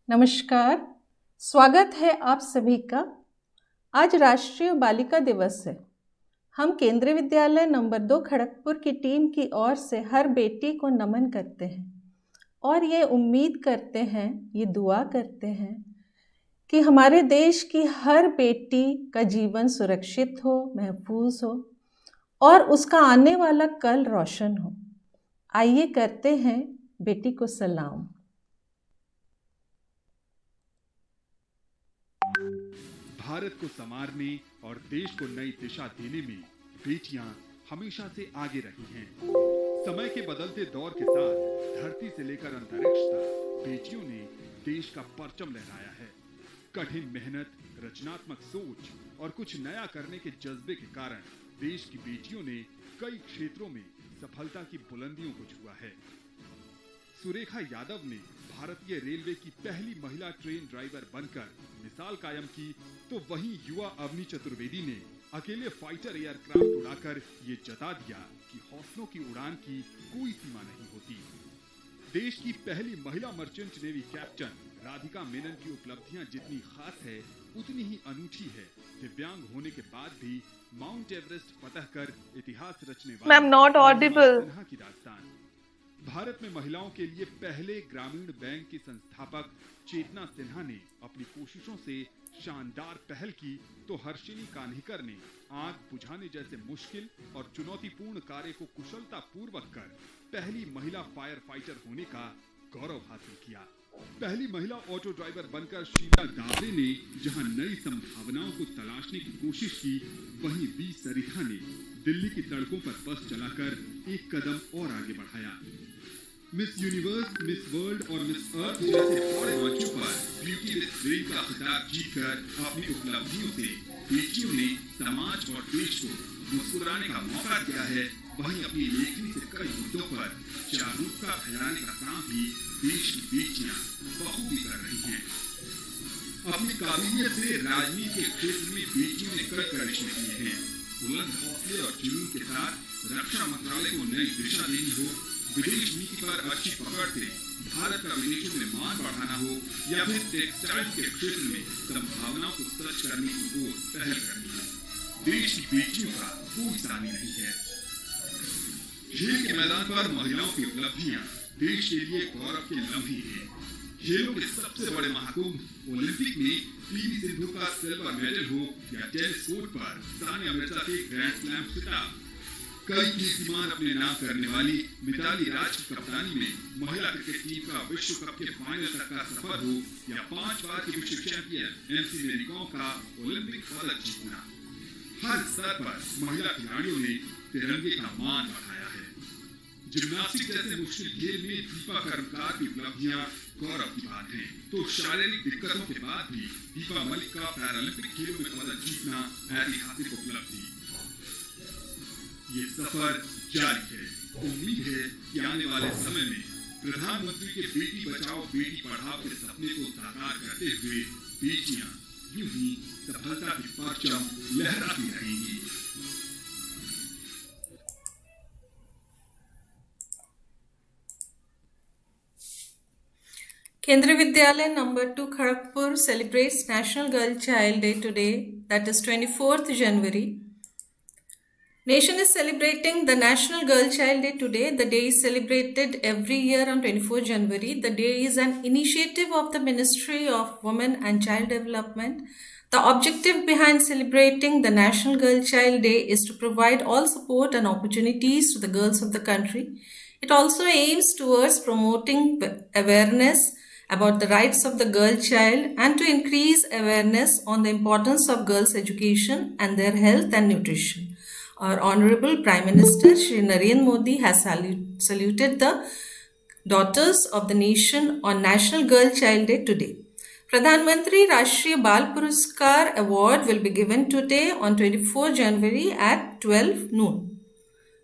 नमस्कार। स्वागत है आप सभी का। आज राष्ट्रीय बालिका दिवस है। हम केंद्रीय विद्यालय नंबर 2 खड़गपुर की टीम की ओर से हर बेटी को नमन करते हैं और ये उम्मीद करते हैं, ये दुआ करते हैं कि हमारे देश की हर बेटी का जीवन सुरक्षित हो, महफूज हो और उसका आने वाला कल रोशन हो। आइए करते हैं बेटी को सलाम। भारत को संवारने और देश को नई दिशा देने में बेटियां हमेशा से आगे रही हैं। समय के बदलते दौर के साथ धरती से लेकर अंतरिक्ष तक बेटियों ने देश का परचम लहराया है। कठिन मेहनत, रचनात्मक सोच और कुछ नया करने के जज्बे के कारण देश की बेटियों ने कई क्षेत्रों में सफलता की बुलंदियों को छुआ है। सुरेखा यादव ने भारतीय रेलवे की पहली महिला ट्रेन ड्राइवर बनकर मिसाल कायम की, तो वहीं युवा अवनी चतुर्वेदी ने अकेले फाइटर एयरक्राफ्ट उड़ाकर ये जता दिया कि हौसलों की उड़ान की कोई सीमा नहीं होती। देश की पहली महिला merchant navy captain Radhika Menon की उपलब्धियां जितनी खास है, उतनी ही अनूठी है दिव्यांग होने के बाद भी माउंट एवरेस्ट फतह कर इतिहास रचने वाली सिन्हा की दास्तान। भारत में महिलाओं के लिए पहले ग्रामीण बैंक की संस्थापक चेतना सिन्हा ने अपनी कोशिशों से शानदार पहल की, तो हर्षिनी कान्हिकर ने आग बुझाने जैसे मुश्किल और चुनौतीपूर्ण कार्य को कुशलता पूर्वक कर पहली महिला फायर फाइटर होने का गौरव हासिल किया। पहली महिला ऑटो ड्राइवर बनकर शीला दावरे ने जहां नई संभावनाओं को तलाशने की कोशिश की, वहीं वी सरिता ने दिल्ली की सड़कों पर बस चलाकर एक कदम और आगे बढ़ाया। मिस यूनिवर्स, मिस वर्ल्ड और मिस अर्थ जैसे बड़े मंचों पर ब्यूटी विद ब्रेन का खिताब जीतकर अपनी उपलब्धियों से बेटियों ने समाज और देश को मुस्कुराने का मौका दिया है। वहीं अपनी लेखनी से कई मुद्दों पर जागरूकता फैलाने का काम भी देश की बेटियां बखूबी कर रही हैं। अपनी काबिलियत से राजनीति के क्षेत्र में बेटियों ने कई करिश्मे किए हैं। बुलंद हौसले और जुनून के साथ रक्षा मंत्रालय को नई दिशा देनी हो, विदेश नीति पर अच्छी पकड़ से भारत का विदेशों में मान बढ़ाना हो, या फिर टेक्सटाइल के क्षेत्र में संभावनाओं को सच करने की ओर पहल करनी हो, देश की बेटियों का कोई सानी नहीं है। खेल के मैदान पर महिलाओं की उपलब्धियां देश के लिए गौरव के लम्हे हैं। खेलों के सबसे बड़े महाकुंभ ओलंपिक में पीवी सिंधु का सिल्वर मेडल हो, या टेनिस कोर्ट पर सानिया मिर्जा के ग्रैंड स्लैम खिताब, कई कीर्तिमान अपने नाम करने वाली मिताली राज की कप्तानी में महिला क्रिकेट टीम का विश्व कप के फाइनल तक का सफर हो, या 5 बार की विश्व चैंपियन एमसी मेरी कॉम का ओलंपिक पदक जीतना, हर स्तर पर महिला खिलाड़ियों ने तिरंगे का मान बढ़ाया है। जिम्नास्टिक जैसे मुश्किल खेल में दीपा कर्मकार की उपलब्धियां गौरव की बात है, तो शारीरिक दिक्कतों के बाद भी दीपा मलिक का पैरालंपिक खेलों में पदक जीतना ऐतिहासिक उपलब्धि। ये सफर जारी है। उम्मीद है कि आने वाले समय में प्रधानमंत्री के बेटी बचाओ बेटी पढ़ाओ के सपने को साकार करते हुए बेटियां यूं ही सफलता की परचम लहराती रहेंगी। Kendriya Vidyalaya number 2 Kharagpur celebrates National Girl Child Day today, that is 24th January. Nation is celebrating the National Girl Child Day today. The day is celebrated every year on 24 January. The day is an initiative of the Ministry of Women and Child Development. The objective behind celebrating the National Girl Child Day is to provide all support and opportunities to the girls of the country. It also aims towards promoting awareness about the rights of the girl child and to increase awareness on the importance of girls' education and their health and nutrition. Our Honorable Prime Minister Shri Narendra Modi has saluted the daughters of the nation on National Girl Child Day today. Pradhan Mantri Rashtriya Bal Puraskar Award will be given today on 24 January at 12 noon.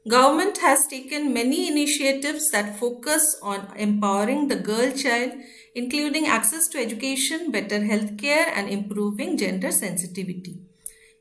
Government has taken many initiatives that focus on empowering the girl child, including access to education, better health care, and improving gender sensitivity.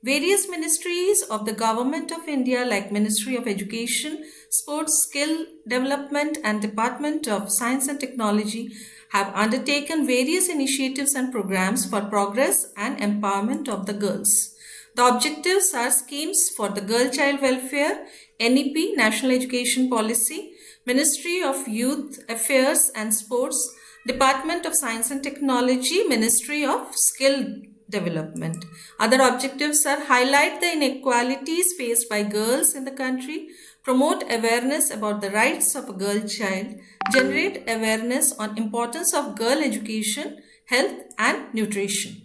Various ministries of the Government of India like Ministry of Education, Sports, Skill Development and Department of Science and Technology have undertaken various initiatives and programs for progress and empowerment of the girls. The objectives are schemes for the girl child welfare, NEP, National Education Policy, Ministry of Youth Affairs and Sports, Department of Science and Technology, Ministry of Skill Development. Other objectives are highlight the inequalities faced by girls in the country, promote awareness about the rights of a girl child, generate awareness on importance of girl education, health and nutrition.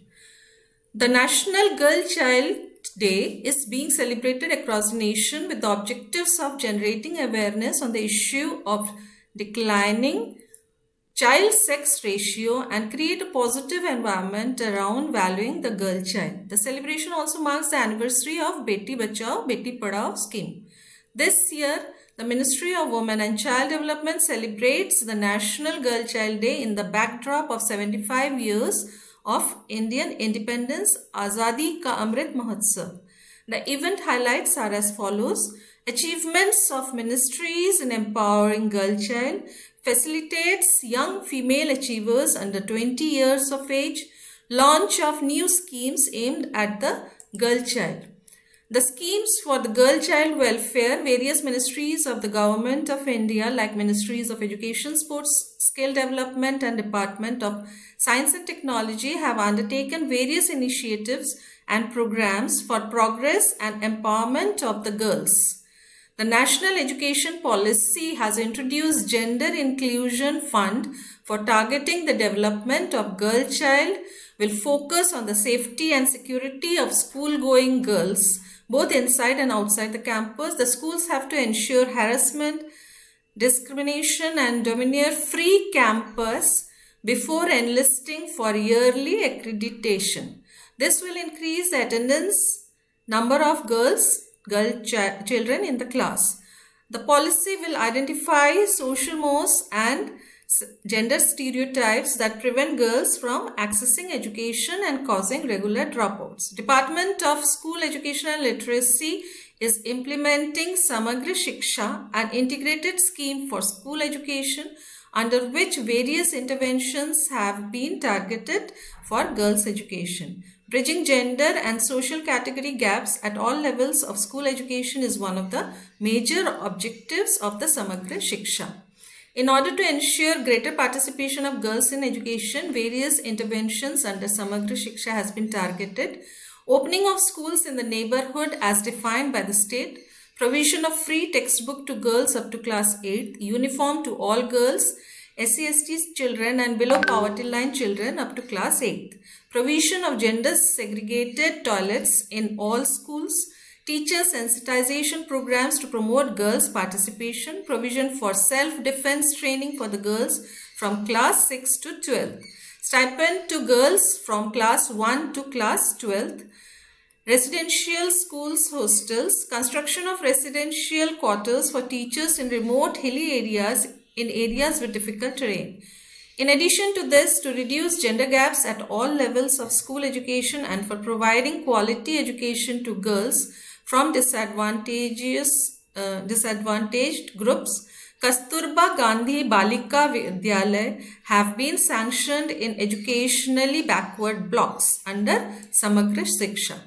The National Girl Child Day is being celebrated across the nation with the objectives of generating awareness on the issue of declining child sex ratio and create a positive environment around valuing the girl child. The celebration also marks the anniversary of Beti Bachao, Beti Padhao scheme. This year, the Ministry of Women and Child Development celebrates the National Girl Child Day in the backdrop of 75 years of Indian independence, Azadi Ka Amrit Mahotsav. The event highlights are as follows: achievements of ministries in empowering girl child, facilitates young female achievers under 20 years of age, launch of new schemes aimed at the girl child. The schemes for the girl child welfare, various ministries of the Government of India like Ministries of Education, Sports, Skill Development and Department of Science and Technology have undertaken various initiatives and programs for progress and empowerment of the girls. The National Education Policy has introduced Gender Inclusion Fund for targeting the development of girl child, will focus on the safety and security of school-going girls, both inside and outside the campus. The schools have to ensure harassment, discrimination and domineer-free campus before enlisting for yearly accreditation. This will increase the attendance number of children in the class. The policy will identify social mores and gender stereotypes that prevent girls from accessing education and causing regular dropouts. Department of School Education and Literacy is implementing Samagra Shiksha, an integrated scheme for school education under which various interventions have been targeted for girls' education. Bridging gender and social category gaps at all levels of school education is one of the major objectives of the Samagra Shiksha. In order to ensure greater participation of girls in education, various interventions under Samagra Shiksha has been targeted. Opening of schools in the neighborhood as defined by the state, provision of free textbook to girls up to class 8th, uniform to all girls, SC/ST children and below poverty line children up to class 8th, provision of gender segregated toilets in all schools, teacher sensitization programs to promote girls' participation, provision for self-defense training for the girls from class 6 to 12th, stipend to girls from class 1 to class 12th, residential schools hostels, construction of residential quarters for teachers in remote hilly areas in areas with difficult terrain. In addition to this, to reduce gender gaps at all levels of school education and for providing quality education to girls from disadvantaged groups, Kasturba Gandhi Balika Vidyalaya have been sanctioned in educationally backward blocks under Samagra Shiksha.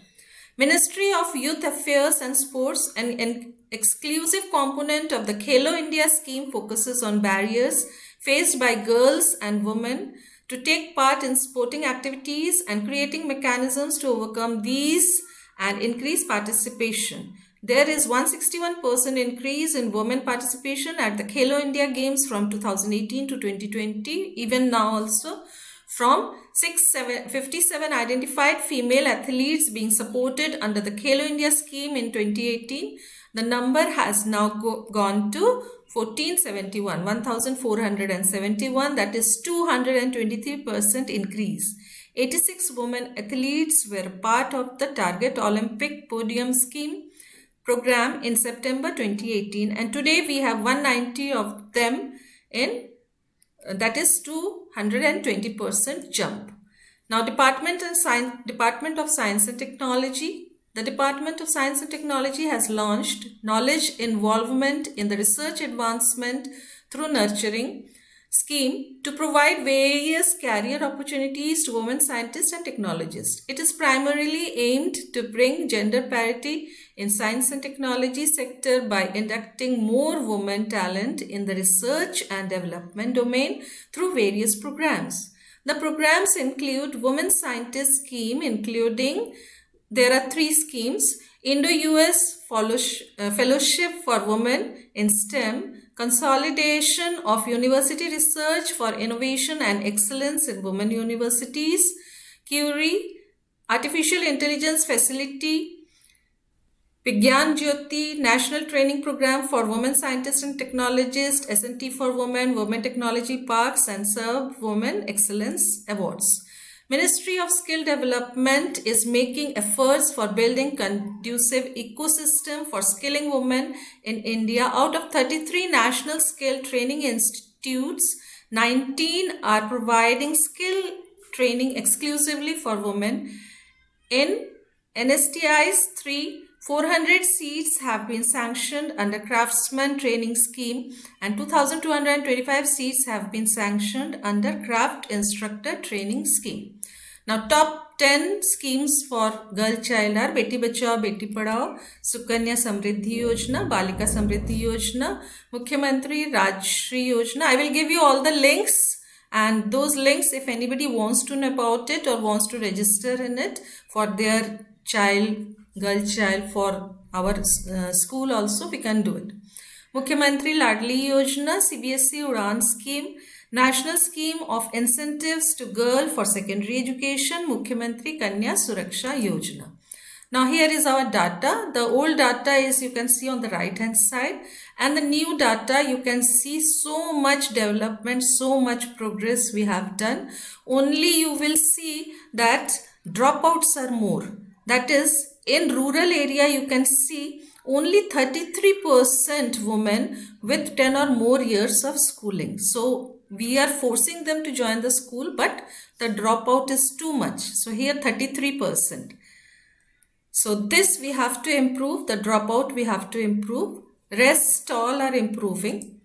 Ministry of Youth Affairs and Sports, an exclusive component of the Khelo India scheme, focuses on barriers faced by girls and women to take part in sporting activities and creating mechanisms to overcome these and increase participation. There is 161% increase in women participation at the Khelo India Games from 2018 to 2020. Even now also, from 57 identified female athletes being supported under the Khelo India scheme in 2018, the number has now gone to 1471, that is 223% increase. 86 women athletes were part of the Target Olympic Podium Scheme program in September 2018, and today we have 190 of them in that is 220% jump. Now, Department of Science and Technology the Department of Science and Technology has launched Knowledge Involvement in the Research Advancement through Nurturing scheme to provide various career opportunities to women scientists and technologists. It is primarily aimed to bring gender parity in science and technology sector by inducting more women talent in the research and development domain through various programs. The programs include Women Scientist Scheme, including there are three schemes: Indo-US Fellowship for Women in STEM, Consolidation of University Research for Innovation and Excellence in Women Universities, Curie, Artificial Intelligence Facility, Vigyan Jyoti, National Training Program for Women Scientists and Technologists, S&T for Women, Women Technology Parks, and Serve Women Excellence Awards. Ministry of Skill Development is making efforts for building conducive ecosystem for skilling women in India. Out of 33 national skill training institutes, 19 are providing skill training exclusively for women. In NSTI's 400 seats have been sanctioned under Craftsman Training Scheme and 2,225 seats have been sanctioned under Craft Instructor Training Scheme. Now, top 10 schemes for girl child are Beti Bachao, Beti Padhao, Sukanya Samriddhi Yojana, Balika Samriddhi Yojana, Mukhyamantri Rajshri Yojana. I will give you all the links, and those links, if anybody wants to know about it or wants to register in it for their child, girl child, for our school also, we can do it. Mukhyamantri Ladli Yojana, CBSE Udan Scheme, National Scheme of Incentives to Girl for Secondary Education, Mukhyamantri Kanya Suraksha Yojana. Now here is our data. The old data is, you can see on the right hand side, and the new data you can see so much development, so much progress we have done. Only you will see that dropouts are more. That is, in rural area you can see only 33% women with 10 or more years of schooling. So we are forcing them to join the school, but the dropout is too much. So here 33%. So this we have to improve, the dropout we have to improve. Rest all are improving.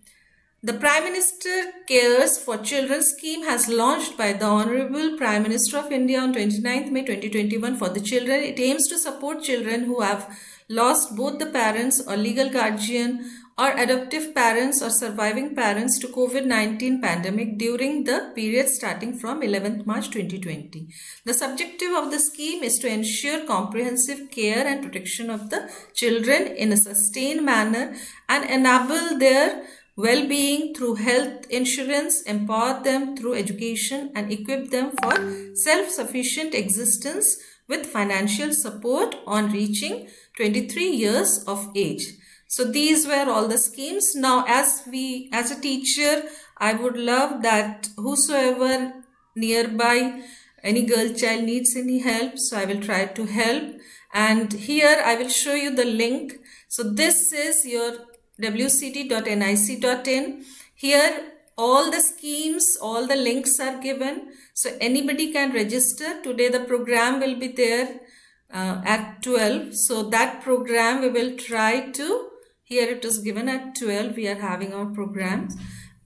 The Prime Minister Cares for Children scheme has launched by the Honorable Prime Minister of India on 29th May 2021 for the children. It aims to support children who have lost both the parents or legal guardian or adoptive parents or surviving parents to COVID-19 pandemic during the period starting from 11th March 2020. The objective of the scheme is to ensure comprehensive care and protection of the children in a sustained manner and enable their well-being through health insurance, empower them through education, and equip them for self-sufficient existence with financial support on reaching 23 years of age. So these were all the schemes. Now, as a teacher, I would love that whosoever nearby, any girl child needs any help, so I will try to help. And here I will show you the link. So this is your wcd.nic.in. Here all the schemes, all the links are given. So anybody can register. Today the program will be there at 12. So that program we will try to, here it is given at 12, we are having our programs.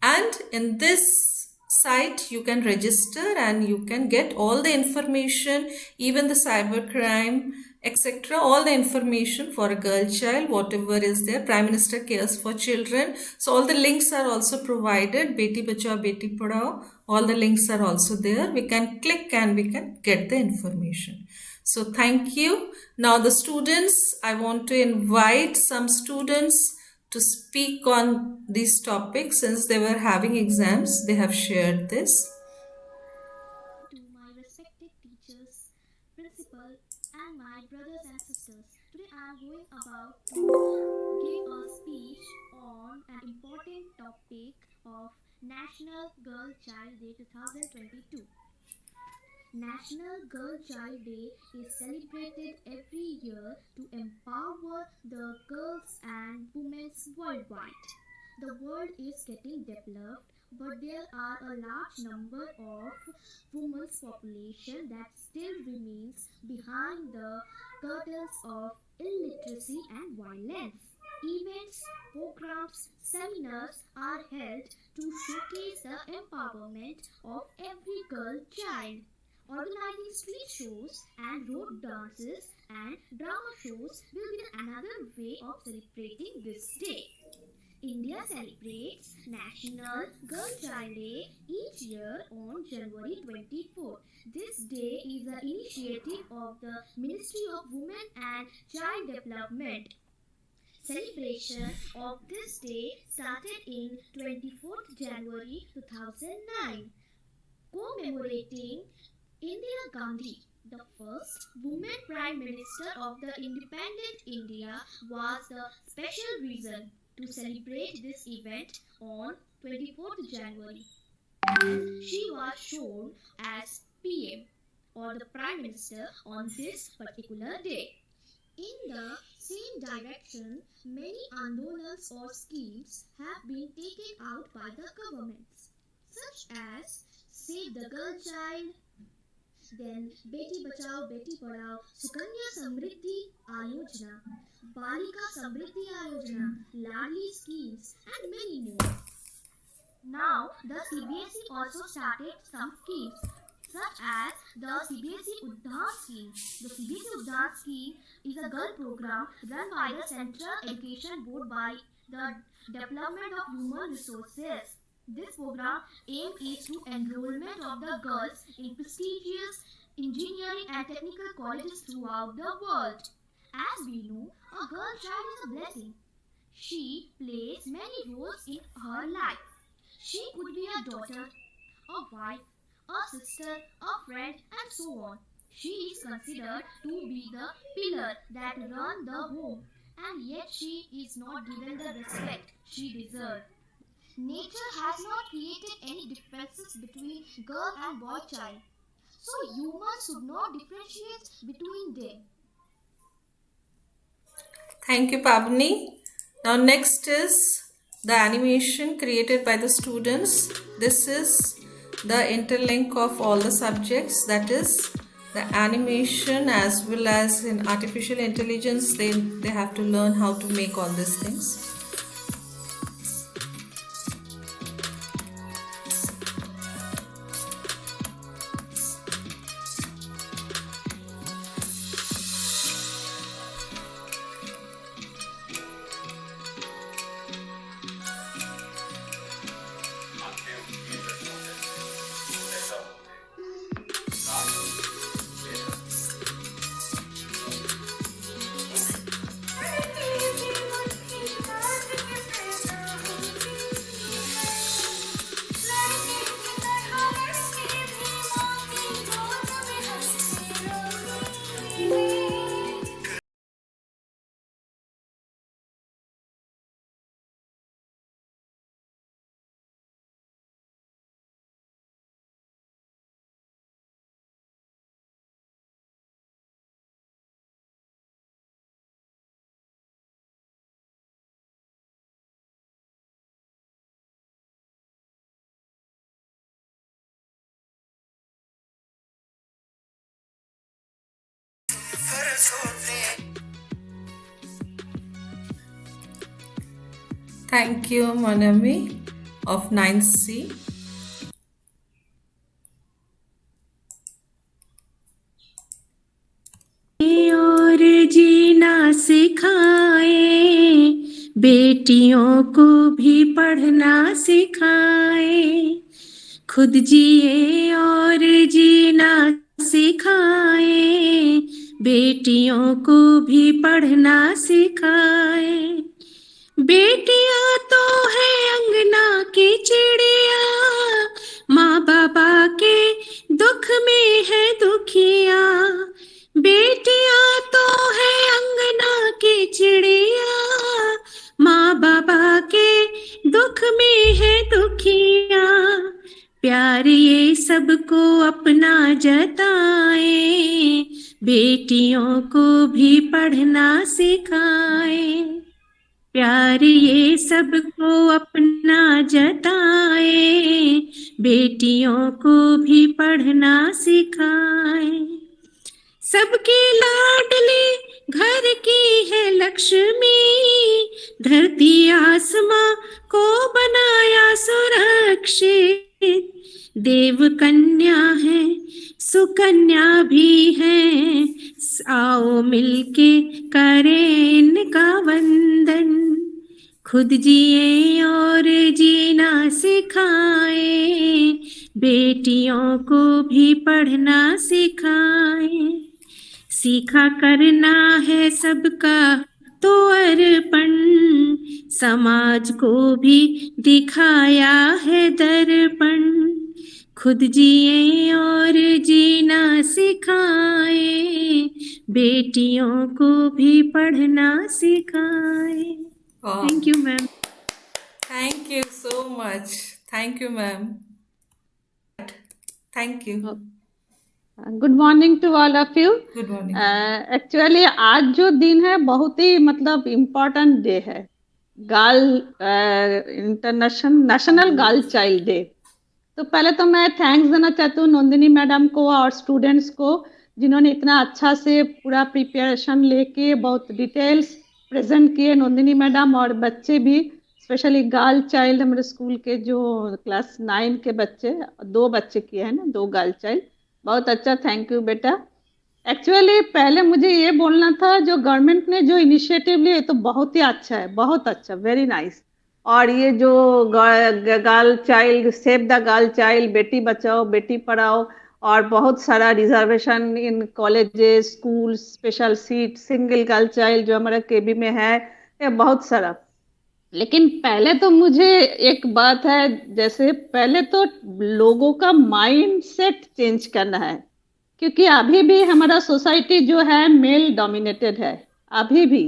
And in this site you can register and you can get all the information, even the cybercrime, etc. All the information for a girl child, whatever is there. Prime Minister Cares for Children. So all the links are also provided. Beti Bachao, Beti Padhao. All the links are also there. We can click and we can get the information. So thank you. Now the students, I want to invite some students to speak on these topics since they were having exams. They have shared this. To my respected teachers, principal, and my brothers and sisters. Today I am going about to give a speech on an important topic of National Girl Child Day 2022. National Girl Child Day is celebrated every year to empower the girls and women worldwide. The world is getting developed, but there are a large number of women's population that still remains behind the curtains of illiteracy and violence. Events, programs, seminars are held to showcase the empowerment of every girl child. Organizing street shows and road dances and drama shows will be another way of celebrating this day. India celebrates National Girl Child Day each year on January 24. This day is an initiative of the Ministry of Women and Child Development. Celebration of this day started in 24th January 2009, commemorating Indira Gandhi. The first woman Prime Minister of the independent India was the special reason to celebrate this event on 24th January. And she was shown as PM or the Prime Minister on this particular day. In the same direction, many andolans or schemes have been taken out by the governments, such as Save the Girl Child, then Beti Bachao Beti Padhao, Sukanya Samriddhi Ayojana, Balika Samriddhi Ayojana, Ladli schemes and many more. Now the CBSE also started some schemes such as the CBSE Udaan scheme. The CBSE Udaan scheme is a girl program run by the Central Education Board by the Development of Human Resources. This program aim is to enrollment of the girls in prestigious engineering and technical colleges throughout the world. As we know, a girl child is a blessing. She plays many roles in her life. She could be a daughter, a wife, a sister, a friend, and so on. She is considered to be the pillar that runs the home, and yet she is not given the respect she deserves. Nature has not created any differences between girl and boy child, so humans should not differentiate between them. Thank you, Pavni. Now, next is the animation created by the students. This is the interlink of all the subjects, that is the animation as well as in artificial intelligence. They have to learn how to make all these things. Thank you, Monami of 9C. और जीना सिखाए, बेटियों को भी पढ़ना सिखाए, खुद जिए और जीना सिखाए, बेटियों को भी पढ़ना सिखाए। बेटियां तो है अंगना की चिड़िया, माँ बाबा के दुख में है दुखिया। बेटियां तो है अंगना की चिड़िया, माँ बाबा के दुख में है दुखिया। प्यार ये सबको अपना जताए, बेटियों को भी पढ़ना सिखाए। प्यार ये सबको अपना जताए, बेटियों को भी पढ़ना सिखाए। सबके लाडले घर की है लक्ष्मी, धरती आसमां को बनाया सुरक्षित। देव कन्या है सुकन्या भी है, आओ मिलके करें इनका वंदन। खुद जिए और जीना सिखाए, बेटियों को भी पढ़ना सिखाए। सीखा करना है सबका तो अर्पण, समाज को भी दिखाया है दर्पण। खुद जिए और जीना सिखाए, बेटियों को भी पढ़ना सिखाए। Wow. Thank you, ma'am. Thank you so much. Thank you, ma'am. Thank you. Good morning to all of you. Good morning. Actually आज जो दिन है बहुत ही मतलब इम्पोर्टेंट डे है, नेशनल गर्ल चाइल्ड डे। तो पहले तो मैं थैंक्स देना चाहती हूँ नंदिनी मैडम को और स्टूडेंट्स को, जिन्होंने इतना अच्छा से पूरा प्रिपरेशन लेके बहुत डिटेल्स प्रेजेंट किए। नंदिनी मैडम और बच्चे भी, स्पेशली गर्ल चाइल्ड, हमारे स्कूल के जो क्लास 9 के बच्चे, 2 बच्चे किए हैं ना, 2 गर्ल चाइल्ड, बहुत अच्छा, थैंक यू बेटा। एक्चुअली पहले मुझे ये बोलना था, जो गवर्नमेंट ने जो इनिशिएटिव लिए तो बहुत ही अच्छा है, बहुत अच्छा, वेरी नाइस। और ये जो girl child, save the girl child, Beti Bachao Beti Padhao, और बहुत सारा रिजर्वेशन इन colleges, school, special seat, single girl child जो हमारा केबी में है, ये बहुत सारा। लेकिन पहले तो मुझे एक बात है, जैसे पहले तो लोगों का माइंड सेट चेंज करना है, क्योंकि अभी भी हमारा सोसाइटी जो है मेल डोमिनेटेड है। अभी भी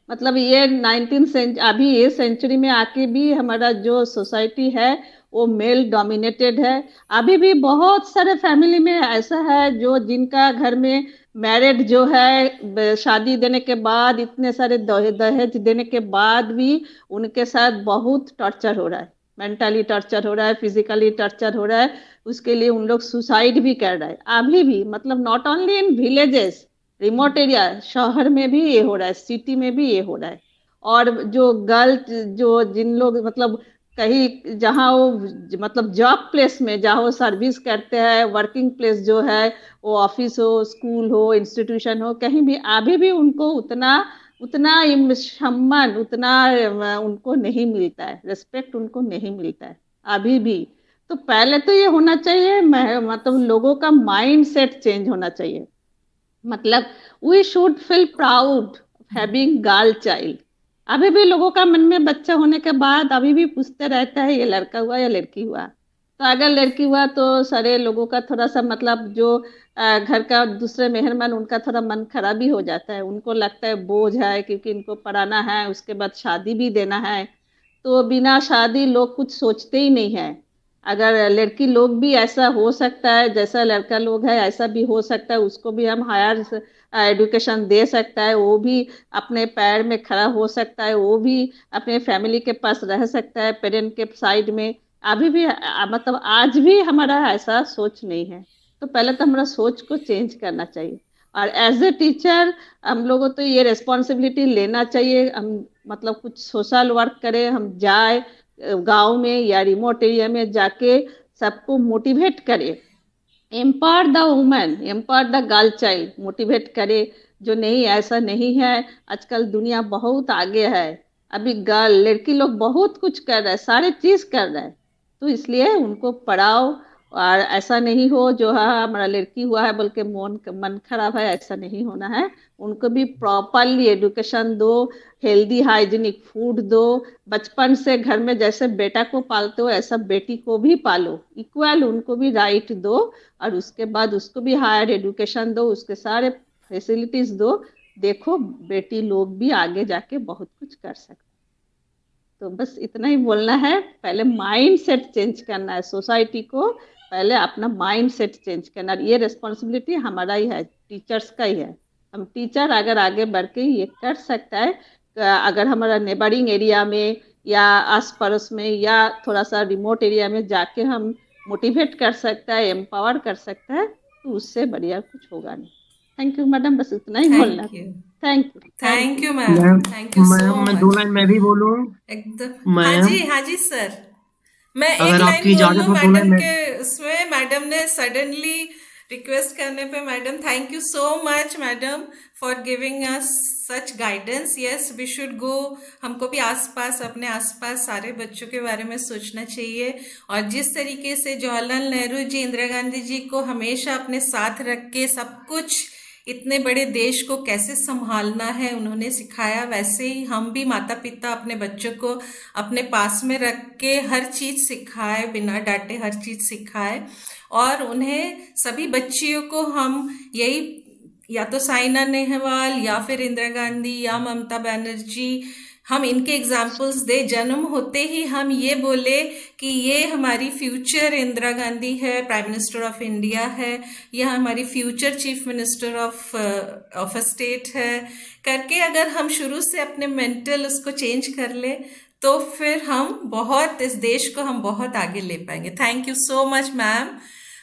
मतलब ये 19 सेंचुरी, अभी ये सेंचुरी में आके भी हमारा जो सोसाइटी है वो मेल डोमिनेटेड है। अभी भी बहुत सारे फैमिली में ऐसा है जो जिनका घर में मैरिड जो है, शादी देने के बाद इतने सारे दहेज देने के बाद भी उनके साथ बहुत टॉर्चर हो रहा है, मेंटली टॉर्चर हो रहा है, फिजिकली टॉर्चर हो रहा है। उसके लिए उन लोग सुसाइड भी कर रहे हैं अभी भी, मतलब not only in villages, remote area, शहर में भी ये हो रहा है, सिटी में भी ये हो रहा है। और जो गर्ल, जो जिन लोग मतलब कहीं जहाँ वो मतलब जॉब प्लेस में जहाँ वो सर्विस करते हैं, वर्किंग प्लेस जो है, वो ऑफिस हो, स्कूल हो, इंस्टीट्यूशन हो, कहीं भी अभी भी उनको उतना सम्मान, उतना उनको नहीं मिलता है, रिस्पेक्ट उनको नहीं मिलता है अभी भी। तो पहले तो ये होना चाहिए, मतलब लोगों का माइंड सेट चेंज होना चाहिए। मतलब we should feel proud having girl child. अभी भी लोगों का मन में बच्चा होने के बाद अभी भी पूछते रहता है ये लड़का हुआ या लड़की हुआ। तो अगर लड़की हुआ तो सारे लोगों का थोड़ा सा मतलब जो घर का दूसरे मेहरबान, उनका थोड़ा मन खराब भी हो जाता है, उनको लगता है बोझ है, क्योंकि इनको पढ़ाना है, उसके बाद शादी भी देना है। तो बिना शादी लोग कुछ सोचते ही नहीं है। अगर लड़की लोग भी ऐसा हो सकता है, जैसा लड़का लोग है ऐसा भी हो सकता है, उसको भी हम हायर एजुकेशन दे सकता है, वो भी अपने पैर में खड़ा हो सकता है, वो भी अपने फैमिली के पास रह सकता है, पेरेंट के साइड में। अभी भी मतलब आज भी हमारा ऐसा सोच नहीं है। तो पहले तो हमारा सोच को चेंज करना चाहिए। और एज ए टीचर हम लोगों तो ये रिस्पॉन्सिबिलिटी लेना चाहिए, हम मतलब कुछ सोशल वर्क करें, हम जाए गांव में या रिमोट एरिया में जाके सबको मोटिवेट करें, empower the women, empower the girl child, motivate करे। जो नहीं, ऐसा नहीं है, आजकल दुनिया बहुत आगे है, अभी गर्ल लड़की लोग बहुत कुछ कर रहे हैं, सारे चीज कर रहे हैं। तो इसलिए उनको पढ़ाओ, और ऐसा नहीं हो जो हाँ हमारा लड़की हुआ है बोल के मन खराब है, ऐसा नहीं होना है। उनको भी प्रॉपरली एजुकेशन दो, हेल्दी हाइजीनिक फूड दो, बचपन से घर में जैसे बेटा को पालते हो ऐसा बेटी को भी पालो, इक्वल उनको भी राइट दो, और उसके बाद उसको भी हायर एजुकेशन दो, उसके सारे फैसिलिटीज दो। देखो बेटी लोग भी आगे जाके बहुत कुछ कर सकते। तो बस इतना ही बोलना है, पहले माइंड सेट चेंज करना है, सोसाइटी को पहले अपना माइंड सेट चेंज करना। ये रिस्पॉन्सिबिलिटी हमारा ही है, टीचर्स का ही है। हम टीचर अगर आगे बढ़ के ये कर सकता है, अगर हमारा नेबरिंग एरिया में या आस पड़ोस में या थोड़ा सा रिमोट एरिया में जाके हम मोटिवेट कर सकता है, एम्पावर कर सकता है, तो उससे बढ़िया कुछ होगा नहीं। थैंक यू मैडम, बस इतना ही बोलना थैंक था। You. Thank you, thank you ma'am ma'am, thank you so ma'am मैं 2 मच। लाइन मैं भी बोलूं। एकदम, मैम हाँ जी सर। मैं एक अगर लाइन आपकी बोल इजाजत लूं हो 2 लाइन मैडम मैं। के उसमें, मैडम ने सडनली रिक्वेस्ट करने पे, madam thank you so much madam for giving us such guidance. Yes we should go, हमको भी आसपास, अपने आसपास सारे बच्चों के बारे में सोचना चाहिए। और जिस तरीके से जवाहरलाल नेहरू जी, इंदिरा गांधी जी को हमेशा अपने साथ रख के सब कुछ, इतने बड़े देश को कैसे संभालना है उन्होंने सिखाया, वैसे ही हम भी माता पिता अपने बच्चों को अपने पास में रख के हर चीज़ सिखाए, बिना डांटे हर चीज़ सिखाए। और उन्हें, सभी बच्चियों को हम यही, या तो साइना नेहवाल या फिर इंदिरा गांधी या ममता बनर्जी, हम इनके एग्जाम्पल्स दे, जन्म होते ही हम ये बोले कि ये हमारी फ्यूचर इंदिरा गांधी है, प्राइम मिनिस्टर ऑफ इंडिया है, यह हमारी future chief minister of a state है करके, अगर हम शुरू से अपने मेंटल उसको चेंज कर ले तो फिर हम बहुत, इस देश को हम बहुत आगे ले पाएंगे। Thank you so much ma'am.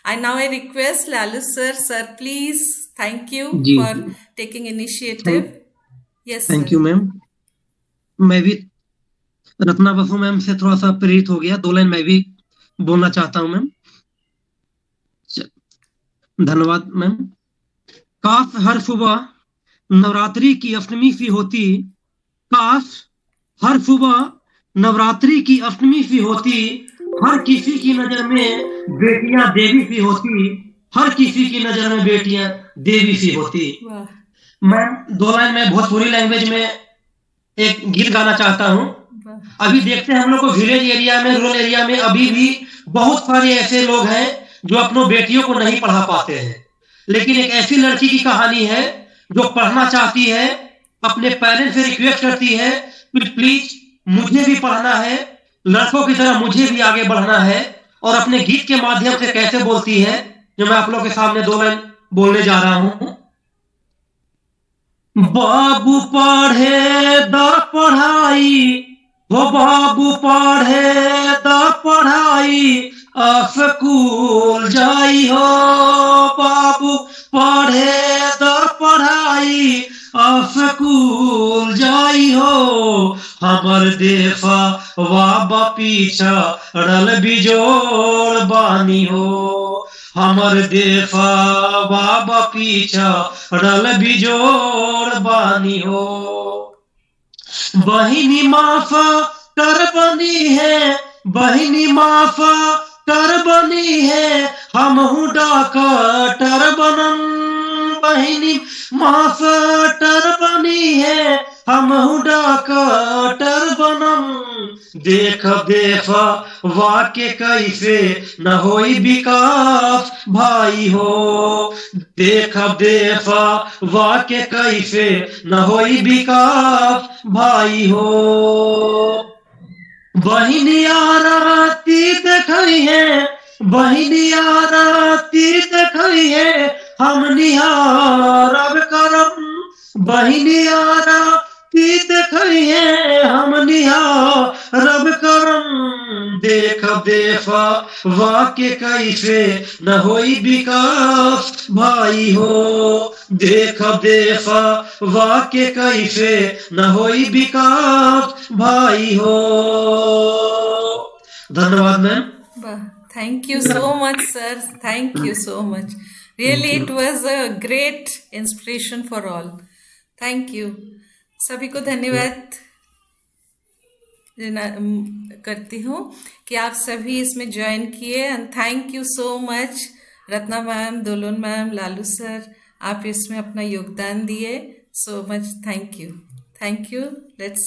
I request Lalu sir, please, thank you ji for taking initiative. Yes sir. Thank you ma'am. मैं भी रत्ना बसु मैम से थोड़ा सा प्रेरित हो गया, 2 लाइन मैं भी बोलना चाहता हूं मैम। धन्यवाद मैम। काश हर सुबह नवरात्रि की अष्टमी सी होती, काश हर सुबह नवरात्रि की अष्टमी सी होती, हर किसी की नजर में बेटियां देवी सी होती, हर किसी की नजर में बेटियां देवी सी होती। वाह। मैम 2 लाइन मैं भोजपुरी लैंग्वेज में एक गीत गाना चाहता हूँ। वाह। अभी देखते हैं हम लोग को विलेज एरिया में, रूरल एरिया में अभी भी बहुत सारे ऐसे लोग हैं जो अपनों बेटियों को नहीं पढ़ा पाते हैं, लेकिन एक ऐसी लड़की की कहानी है जो पढ़ना चाहती है, अपने पेरेंट्स से रिक्वेस्ट करती है प्लीज मुझे भी पढ़ना है, लड़कों की तरह मुझे भी आगे बढ़ना है, और अपने गीत के माध्यम से कैसे बोलती है, जो मैं आप लोगों के सामने 2 लाइन बोलने जा रहा हूं। बाबू पढ़े द पढ़ाई, वो बाबू पढ़े द पढ़ाई, स्कूल जाई हो, बाबू पढ़े द पढ़ाई, स्कूल जाई हो, हमर देशा वाबा पीछा रल बिजोड़ बानी हो, हमर देशा बाबा पीछा रल बिजोड़ बानी हो। बहिनी माफ कर बनी है, बहिनी माफ कर बनी है, हम हूँ डॉक्टर बनम, बहिनी माफ कर बनी है, हम हूँ डॉक्टर बनम, देख देख वाक्य कैसे न होई विकास भाई हो, देख देख वाक्य कैसे न होई विकास भाई हो। बहिनिया राती देखई है, बहिनिया राती देखई है, हम निहारब करम, बहिनिया राती देखई है, हम निहारब करम, देख देख वाक्य कैसे न होई विकास भाई हो, देख देख वाक्य कैसे न होई विकास भाई हो। धन्यवाद ma'am. Thank you so much sir, thank you so much. Really it was a great inspiration for all. Thank you. सभी को धन्यवाद करती हूँ कि आप सभी इसमें ज्वाइन किए, and thank you so much Ratna ma'am, दोलन मैम, लालू सर, आप इसमें अपना योगदान दिए, so much thank you. Thank you. Let's